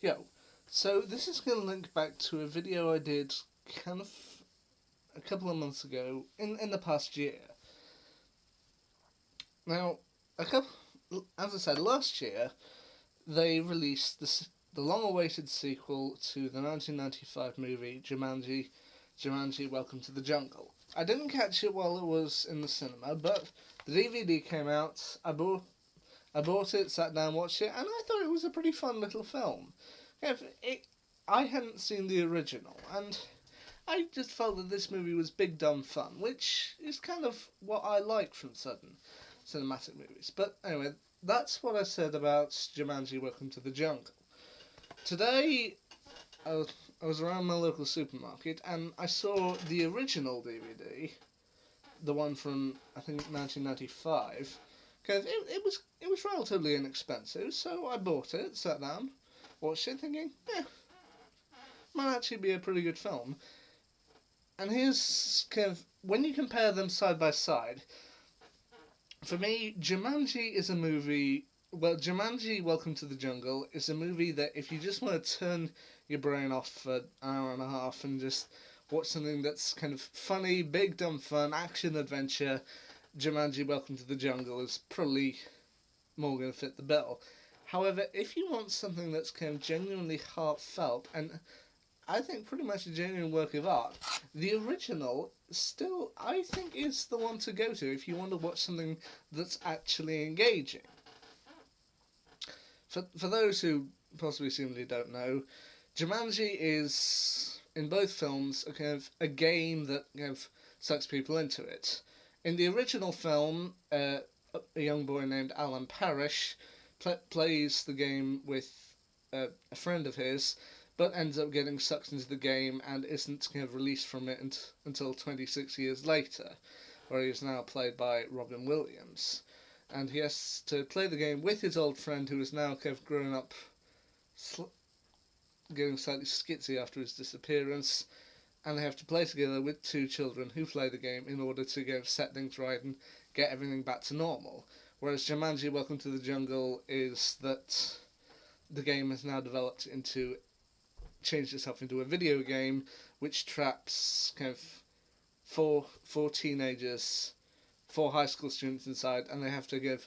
Yo, so this is going to link back to a video I did kind of a couple of months ago in the past year. Now, a couple, as I said, last year they released the long-awaited sequel to the 1995 movie Jumanji: Welcome to the Jungle. I didn't catch it while it was in the cinema, but the DVD came out. I bought it, sat down, watched it, and I thought it was a pretty fun little film. I hadn't seen the original, and I just felt that this movie was big dumb fun, which is kind of what I like from certain cinematic movies. But anyway, that's what I said about Jumanji: Welcome to the Jungle. Today, I was around my local supermarket and I saw the original DVD, the one from I think 1995. Because it was relatively inexpensive, so I bought it, sat down, watched it, thinking, might actually be a pretty good film. And here's kind of when you compare them side by side. For me, Jumanji is a movie. Well, Jumanji: Welcome to the Jungle is a movie that if you just want to turn your brain off for an hour and a half and just watch something that's kind of funny, big dumb fun, action adventure, Jumanji: Welcome to the Jungle is probably more going to fit the bill. However, if you want something that's kind of genuinely heartfelt and I think pretty much a genuine work of art, the original still I think is the one to go to if you want to watch something that's actually engaging. For those who possibly simply don't know, Jumanji is in both films a kind of a game that kind of sucks people into it. In the original film, a young boy named Alan Parrish plays the game with a friend of his, but ends up getting sucked into the game and isn't kind of released from it until 26 years later, where he is now played by Robin Williams. And he has to play the game with his old friend who is now kind of grown up, getting slightly skitsy after his disappearance, and they have to play together with two children who play the game in order to go set things right and get everything back to normal. Whereas Jumanji: Welcome to the Jungle is that the game has now developed into, changed itself into a video game which traps kind of four teenagers, four high school students inside, and they have to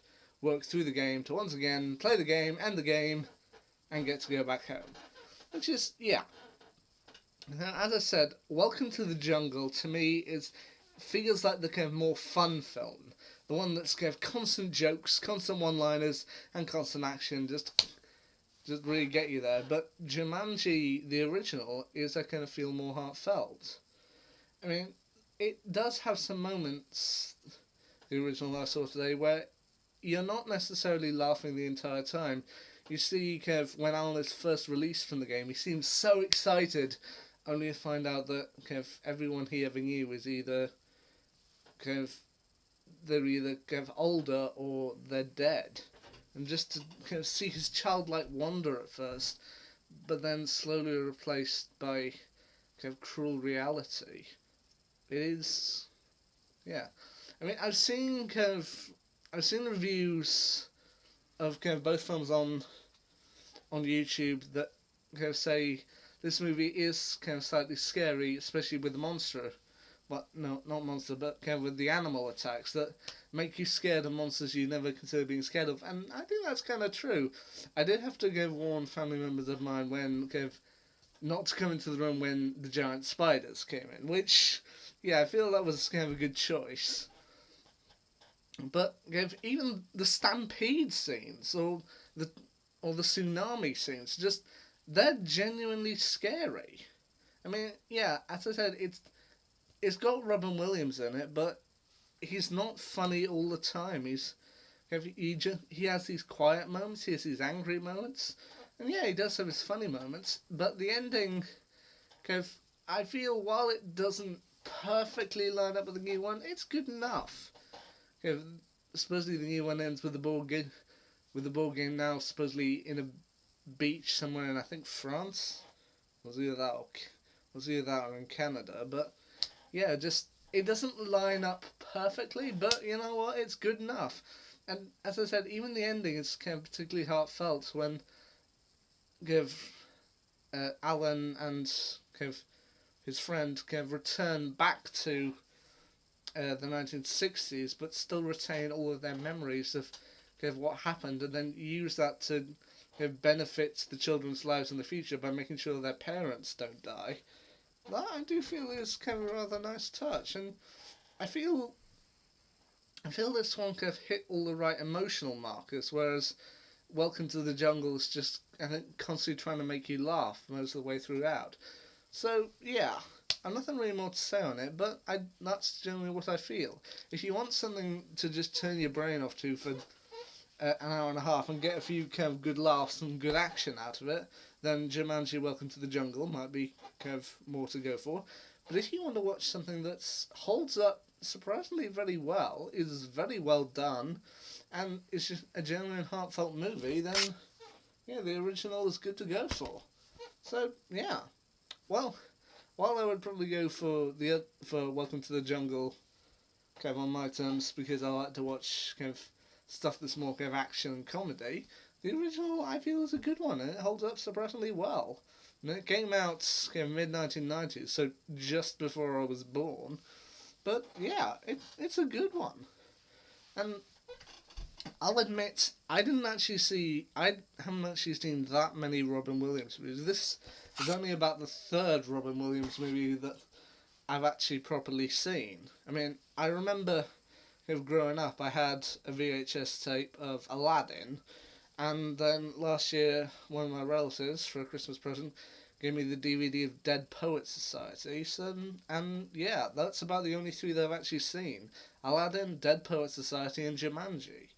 work through the game to once again play the game, end the game, and get to go back home. Which is, yeah. Now, as I said, Welcome to the Jungle to me feels like the kind of more fun film. The one that's kind of constant jokes, constant one-liners, and constant action, just really get you there. But Jumanji, the original, is I kind of feel more heartfelt. I mean, it does have some moments, the original I saw today, where you're not necessarily laughing the entire time. You see kind of when Alan is first released from the game, he seems so excited, only to find out that kind of everyone he ever knew is either kind of older or they're dead. And just to kind of see his childlike wonder at first, but then slowly replaced by kind of cruel reality. It is, yeah. I mean, I've seen reviews of kind of both films on YouTube that kind of say this movie is kind of slightly scary, especially with the monster. Well, no, not monster, but kind of with the animal attacks that make you scared of monsters you never considered being scared of. And I think that's kind of true. I did have to warn family members of mine when kind of not to come into the room when the giant spiders came in, which, yeah, I feel that was kind of a good choice. But even the stampede scenes or the tsunami scenes, just they're genuinely scary. I mean, yeah, as I said, it's got Robin Williams in it, but he's not funny all the time. He has these quiet moments, he has these angry moments, and yeah, he does have his funny moments. But the ending, I feel while it doesn't perfectly line up with the new one, it's good enough. Supposedly the new one ends with the board game now supposedly in a beach somewhere in I think France. Was either that or in Canada, but yeah, just it doesn't line up perfectly, but you know what, it's good enough. And as I said, even the ending is kind of particularly heartfelt when Alan and kind of his friend kind of return back to the 1960s, but still retain all of their memories of kind of what happened, and then use that to kind of benefit the children's lives in the future by making sure their parents don't die. That I do feel is kind of a rather nice touch, and I feel this one kind of hit all the right emotional markers, whereas Welcome to the Jungle is just, I think, constantly trying to make you laugh most of the way throughout. So, yeah, I've nothing really more to say on it, but that's generally what I feel. If you want something to just turn your brain off to for an hour and a half and get a few kind of good laughs and good action out of it, then Jumanji Welcome to the Jungle might be kind of more to go for. But if you want to watch something that holds up surprisingly very well, is very well done, and it's just a genuine heartfelt movie, then yeah, the original is good to go for. So yeah, well, while I would probably go for Welcome to the Jungle, kind of on my terms, because I like to watch kind of stuff that's more kind of action and comedy, the original I feel is a good one, and it holds up surprisingly well. And it came out kind of mid 1990s, so just before I was born. But yeah, it's a good one. And I'll admit, I haven't actually seen that many Robin Williams movies. This is only about the third Robin Williams movie that I've actually properly seen. I mean, I remember kind of growing up, I had a VHS tape of Aladdin, and then last year, one of my relatives, for a Christmas present, gave me the DVD of Dead Poets Society. So, and yeah, that's about the only three that I've actually seen: Aladdin, Dead Poets Society, and Jumanji.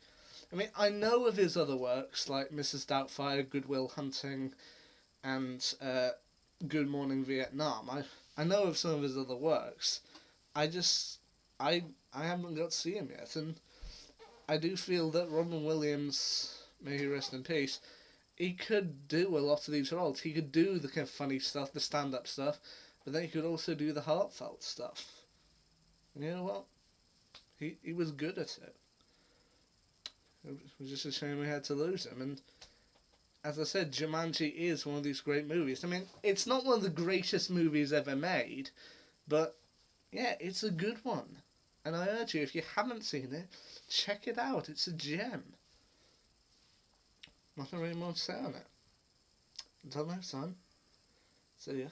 I mean, I know of his other works like Mrs. Doubtfire, Good Will Hunting, and Good Morning Vietnam. I know of some of his other works. I haven't got to see him yet, and I do feel that Robin Williams, may he rest in peace, he could do a lot of these roles. He could do the kind of funny stuff, the stand-up stuff, but then he could also do the heartfelt stuff. And you know what? He was good at it. It was just a shame we had to lose him. And as I said, Jumanji is one of these great movies. I mean, it's not one of the greatest movies ever made, but yeah, it's a good one. And I urge you, if you haven't seen it, check it out. It's a gem. Nothing really more to say on it. Until next time, see ya.